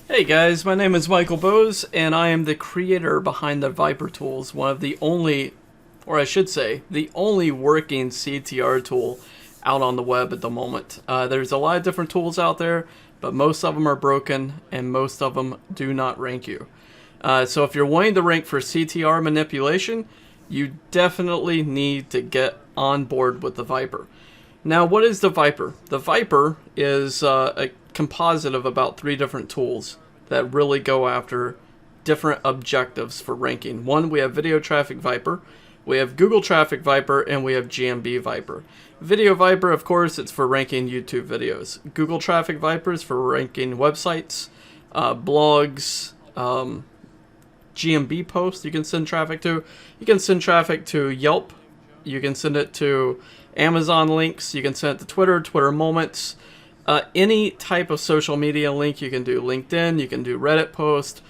Hey guys, my name is Michael Bose, and I am the creator behind the Viper tools, one of the only, or I should say, the only working CTR tool out on the web at the moment. There's a lot of different tools out there, but most of them are broken, and most of them do not rank you. So if you're wanting to rank for CTR Manipulation, you definitely need to get on board with the Viper. Now, what is the Viper? The Viper is a composite of about 3 different tools that really go after different objectives for ranking. One, we have Video Traffic Viper, we have Google Traffic Viper, and we have GMB Viper. Video Viper, of course, it's for ranking YouTube videos. Google Traffic Viper is for ranking websites, blogs, GMB posts you can send traffic to. You can send traffic to Yelp. You can send it to Amazon links. You can send it to Twitter, Twitter Moments. Any type of social media link you can do. LinkedIn, you can do Reddit post,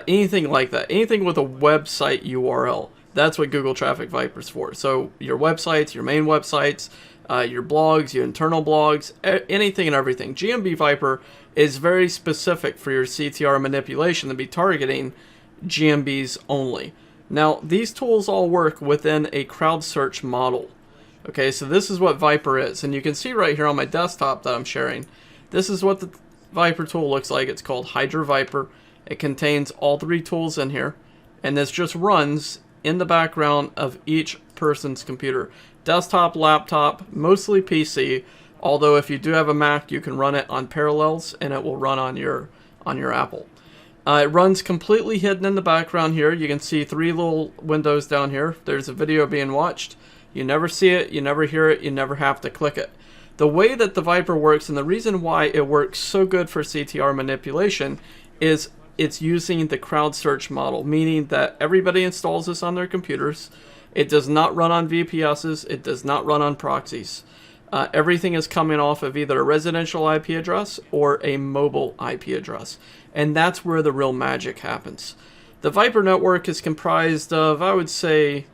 anything like that. Anything with a website URL. That's what Google Traffic Viper is for. So your websites, your main websites, your blogs, your internal blogs, anything and everything. GMB Viper is very specific for your CTR manipulation to be targeting GMBs only. Now, these tools all work within a crowd search model. Okay, so this is what Viper is, and you can see right here on my desktop that I'm sharing, this is what the Viper tool looks like. It's called Hydra Viper. It contains all 3 tools in here, and this just runs in the background of each person's computer. Desktop, laptop, mostly PC, although if you do have a Mac, you can run it on Parallels, and it will run on your Apple. It runs completely hidden in the background here. You can see 3 little windows down here. There's a video being watched. You never see it, you never hear it, you never have to click it. The way that the Viper works, and the reason why it works so good for CTR manipulation, is it's using the crowd search model, meaning that everybody installs this on their computers. It does not run on VPSs, it does not run on proxies. Everything is coming off of either a residential IP address or a mobile IP address. And that's where the real magic happens. The Viper network is comprised of, I would say,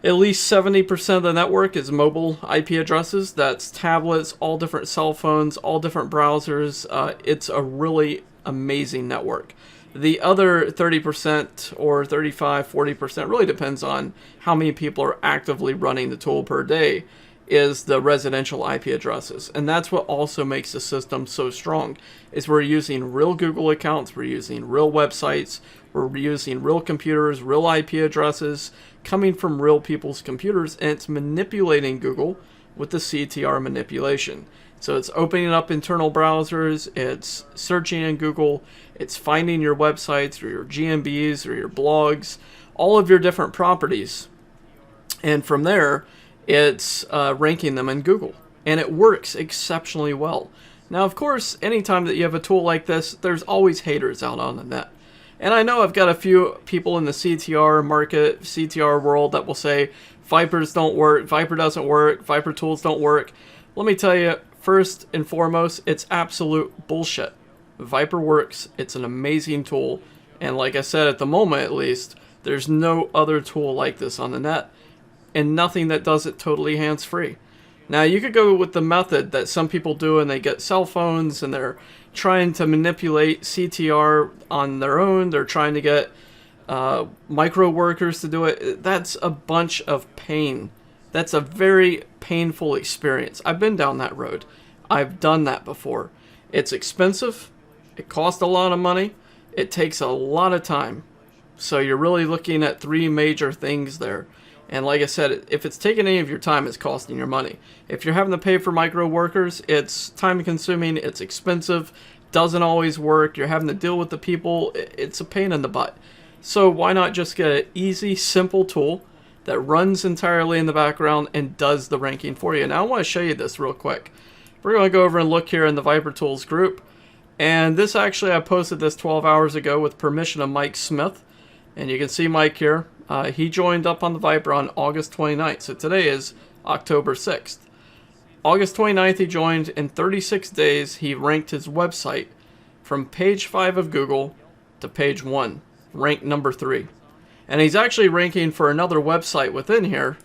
at least 70% of the network is mobile IP addresses. That's tablets, all different cell phones, all different browsers. It's a really amazing network. The other 30% or 35, 40%, really depends on how many people are actively running the tool per day, is the residential IP addresses. And that's what also makes the system so strong, is we're using real Google accounts, we're using real websites, we're using real computers, real IP addresses, coming from real people's computers, and it's manipulating Google with the CTR manipulation. So it's opening up internal browsers, it's searching in Google, it's finding your websites or your GMBs or your blogs, all of your different properties. And from there, it's ranking them in Google. And it works exceptionally well. Now, of course, anytime that you have a tool like this, there's always haters out on the net. And I know I've got a few people in the CTR market, CTR world that will say, Vipers don't work, Viper doesn't work, Viper tools don't work. Let me tell you, first and foremost, it's absolute bullshit. Viper works, it's an amazing tool, and like I said, at the moment at least, there's no other tool like this on the net, and nothing that does it totally hands-free. Now, you could go with the method that some people do, and they get cell phones, and they're trying to manipulate CTR on their own. They're trying to get micro workers to do it. That's a bunch of pain. That's a very painful experience. I've been down that road. I've done that before. It's expensive. It costs a lot of money. It takes a lot of time. So you're really looking at 3 major things there. And like I said, if it's taking any of your time, it's costing your money. If you're having to pay for micro workers, it's time consuming, it's expensive, doesn't always work, you're having to deal with the people, it's a pain in the butt. So why not just get an easy, simple tool that runs entirely in the background and does the ranking for you. Now I want to show you this real quick. We're going to go over and look here in the Viper Tools group. And this actually, I posted this 12 hours ago with permission of Mike Smith. And you can see Mike here. He joined up on the Viper on August 29th. So today is October 6th. August 29th he joined. In 36 days he ranked his website from page 5 of Google to page 1. Ranked number 3. And he's actually ranking for another website within here.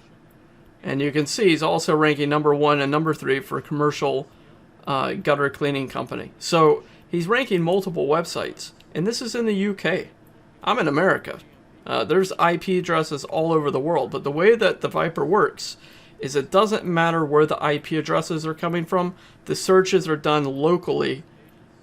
And you can see he's also ranking number 1 and number 3 for a commercial gutter cleaning company. So He's ranking multiple websites, and this is in the UK. I'm in America. There's IP addresses all over the world, but the way that the Viper works is it doesn't matter where the IP addresses are coming from. The searches are done locally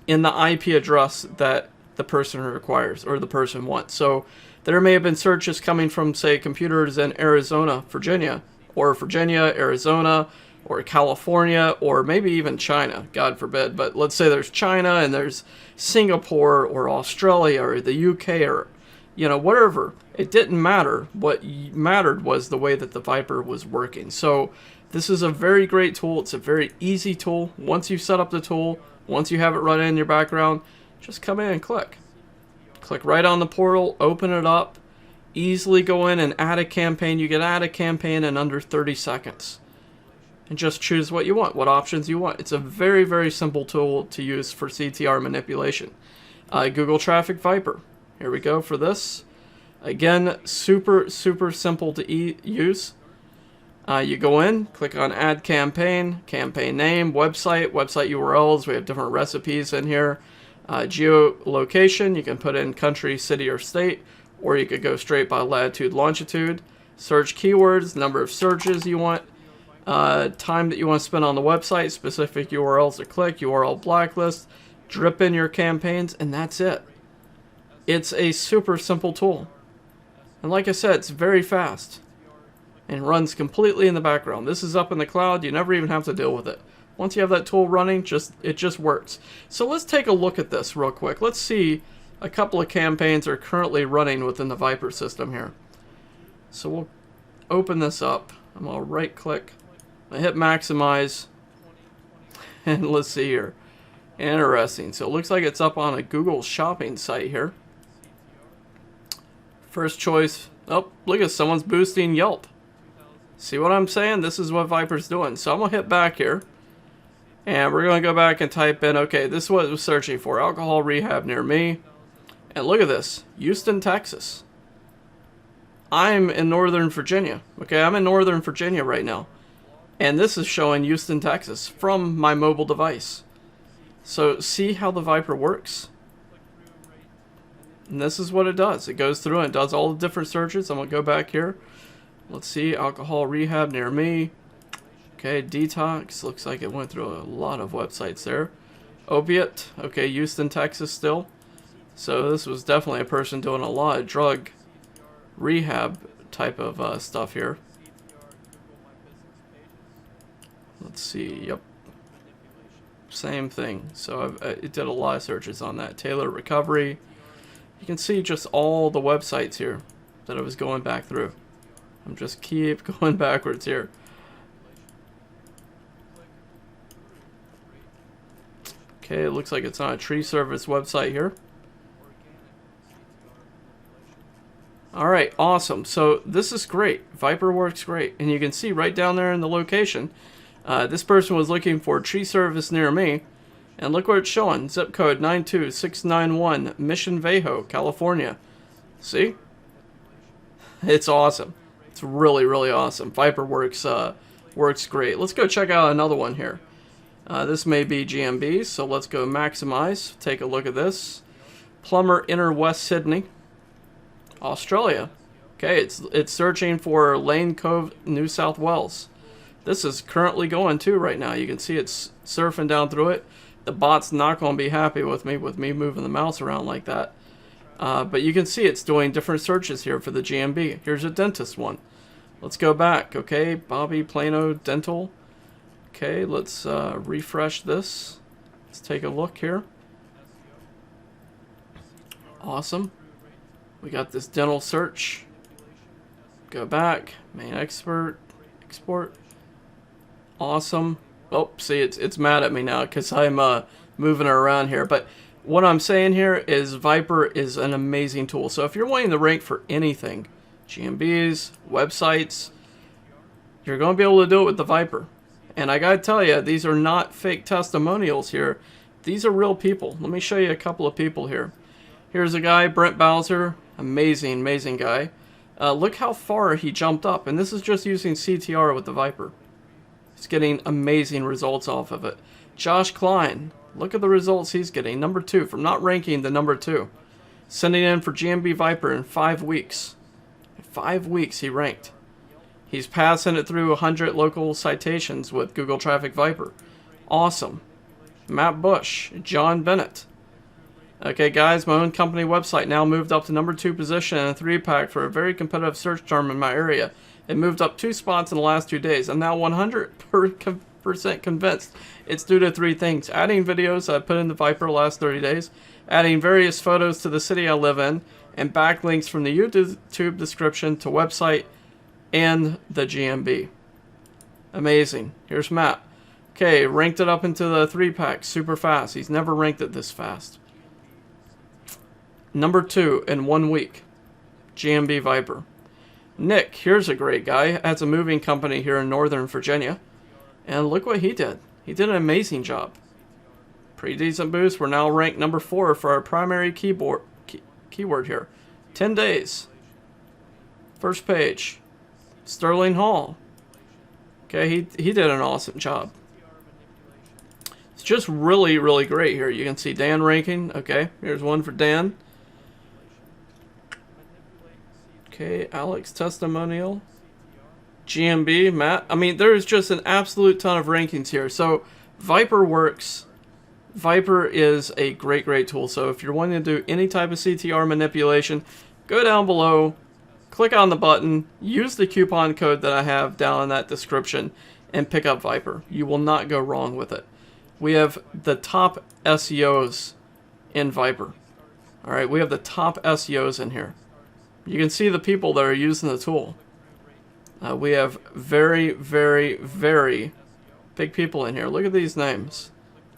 in the IP address that the person requires or the person wants. So there may have been searches coming from, say, computers in Arizona, Virginia, or Virginia, Arizona, or California, or maybe even China, God forbid. But let's say there's China and there's Singapore or Australia or the UK or, you know, whatever. It didn't matter. What mattered was the way that the Viper was working. So this is a very great tool. It's a very easy tool. Once you set up the tool, once you have it running in your background, just come in and click. Click right on the portal, open it up, easily go in and add a campaign. You can add a campaign in under 30 seconds. And just choose what you want, what options you want. It's a very, very simple tool to use for CTR manipulation. Google Traffic Viper. Here we go for this. Again, super, super simple to use. You go in, click on Add Campaign, campaign name, website URLs. We have different recipes in here. Geolocation, you can put in country, city, or state, or you could go straight by latitude, longitude. Search keywords, number of searches you want, time that you want to spend on the website, specific URLs to click, URL blacklist, drip in your campaigns, and that's it. It's a super simple tool. And like I said, it's very fast and runs completely in the background. This is up in the cloud. You never even have to deal with it. Once you have that tool running, it just works. So let's take a look at this real quick. Let's see a couple of campaigns are currently running within the Viper system here. So we'll open this up. I'm going to right click. I hit maximize. And let's see here. Interesting. So it looks like it's up on a Google shopping site here. First choice. Oh, look at someone's boosting Yelp. See what I'm saying? This is what Viper's doing. So I'm going to hit back here. And we're going to go back and type in, okay, this is what it was searching for. Alcohol rehab near me. And look at this. Houston, Texas. I'm in Northern Virginia. Okay, I'm in Northern Virginia right now. And this is showing Houston, Texas from my mobile device. So see how the Viper works? And this is what it does. It goes through and does all the different searches. I'm going to go back here. Let's see. Alcohol rehab near me. Okay, detox. Looks like it went through a lot of websites there. Opiate. Okay, Houston, Texas still. So this was definitely a person doing a lot of drug rehab type of stuff here. Let's see. Yep. Same thing. So it did a lot of searches on that. Taylor recovery. You can see just all the websites here that I was going back through. I'm just keep going backwards here. Okay, it looks like it's on a tree service website here. Alright, awesome. So this is great. Viper works great. And you can see right down there in the location, this person was looking for a tree service near me. And look what it's showing. Zip code 92691, Mission Viejo, California. See? It's awesome. It's really, really awesome. Viper works great. Let's go check out another one here. This may be GMB, so let's go maximize. Take a look at this. Plumber Inner West Sydney, Australia. Okay, it's searching for Lane Cove, New South Wales. This is currently going too right now. You can see it's surfing down through it. The bot's not going to be happy with me moving the mouse around like that. But you can see it's doing different searches here for the GMB. Here's a dentist one. Let's go back. Okay, Bobby Plano Dental. Okay, let's refresh this. Let's take a look here. Awesome. We got this dental search. Go back. Main expert. Export. Awesome. Oh, see, it's mad at me now because I'm moving it around here. But what I'm saying here is Viper is an amazing tool. So if you're wanting to rank for anything, GMBs, websites, you're going to be able to do it with the Viper. And I got to tell you, these are not fake testimonials here. These are real people. Let me show you a couple of people here. Here's a guy, Brent Bowser. Amazing, amazing guy. Look how far he jumped up. And this is just using CTR with the Viper. He's getting amazing results off of it. Josh Klein. Look at the results he's getting. Number 2, from not ranking to number 2. Sending in for GMB Viper in 5 weeks. In 5 weeks he ranked. He's passing it through 100 local citations with Google Traffic Viper. Awesome. Matt Bush. John Bennett. Okay, guys, my own company website now moved up to number 2 position in a 3-pack for a very competitive search term in my area. It moved up 2 spots in the last 2 days. I'm now 100% convinced it's due to 3 things. Adding videos I put in the Viper the last 30 days, adding various photos to the city I live in, and backlinks from the YouTube description to website and the GMB. Amazing. Here's Matt. Okay, ranked it up into the 3-pack super fast. He's never ranked it this fast. Number 2 in 1 week. GMB Viper. Nick, here's a great guy. Has a moving company here in Northern Virginia. And look what he did. He did an amazing job. Pretty decent boost. We're now ranked number 4 for our primary keyword here. 10 days. First page. Sterling Hall. Okay, he did an awesome job. It's just really, really great here. You can see Dan ranking. Okay, here's one for Dan. Okay, Alex testimonial. GMB, Matt. I mean, there's just an absolute ton of rankings here. So, Viper works. Viper is a great, great tool. So, if you're wanting to do any type of CTR manipulation, go down below, click on the button, use the coupon code that I have down in that description, and pick up Viper. You will not go wrong with it. We have the top SEOs in Viper. Alright, we have the top SEOs in here. You can see the people that are using the tool. We have very, very, very big people in here. Look at these names.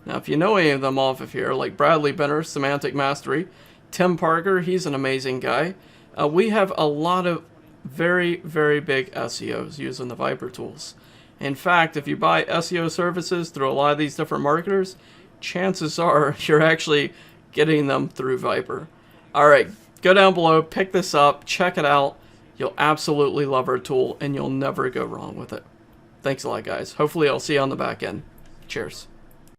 Now, if you know any of them off of here, like Bradley Benner, Semantic Mastery, Tim Parker, he's an amazing guy. We have a lot of very, very big SEOs using the Viper tools. In fact, if you buy SEO services through a lot of these different marketers, chances are you're actually getting them through Viper. Alright, go down below, pick this up, check it out. You'll absolutely love our tool, and you'll never go wrong with it. Thanks a lot, guys. Hopefully I'll see you on the back end. Cheers.